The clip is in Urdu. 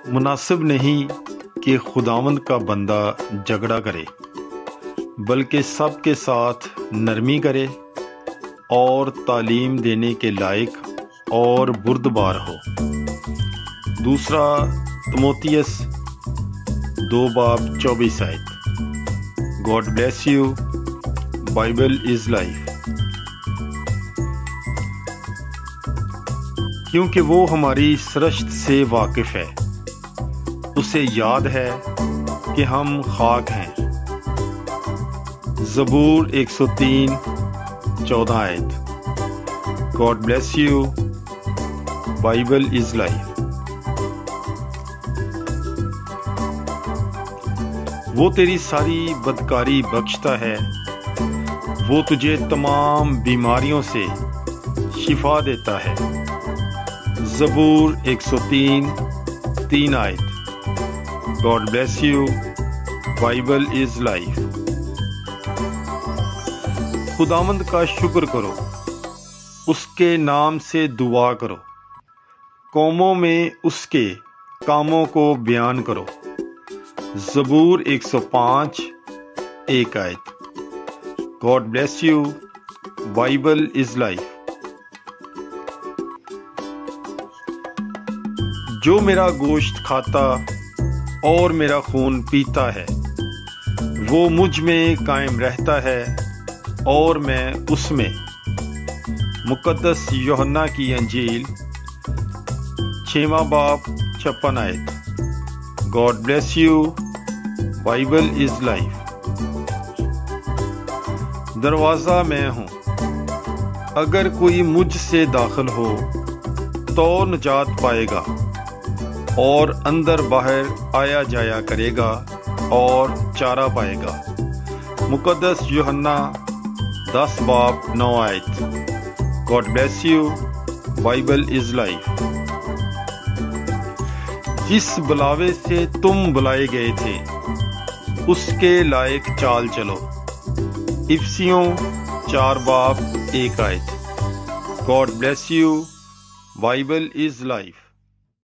مناسب نہیں کہ خداوند کا بندہ جھگڑا کرے، بلکہ سب کے ساتھ نرمی کرے اور تعلیم دینے کے لائق اور بردبار ہو۔ دوسرا تموتیس 2:24۔ God bless you. Bible is life. کیونکہ وہ ہماری سرشت سے واقف ہے، اسے یاد ہے کہ ہم خاک ہیں۔ زبور 103:14۔ God bless you. Bible is life. وہ تیری ساری بدکاری بخشتا ہے، وہ تجھے تمام بیماریوں سے شفا دیتا ہے۔ زبور 103:3۔ God bless you. Bible is life. خداوند کا شکر کرو، اس کے نام سے دعا کرو، قوموں میں اس کے کاموں کو بیان کرو۔ زبور 105:1۔ God bless you. Bible is life. جو میرا گوشت کھاتا اور میرا خون پیتا ہے، وہ مجھ میں قائم رہتا ہے اور میں اس میں۔ مقدس یوحنا کی انجیل 6:56۔ God bless you. Bible is life. دروازہ میں ہوں، اگر کوئی مجھ سے داخل ہو تو نجات پائے گا اور اندر باہر آیا جایا کرے گا اور چارہ پائے گا۔ مقدس یوحنا 10:9۔ God bless you. Bible is life. جس بلاوے سے تم بلائے گئے تھے، اس کے لائق چال چلو۔ افسیوں 4:1۔ God bless you. Bible is life.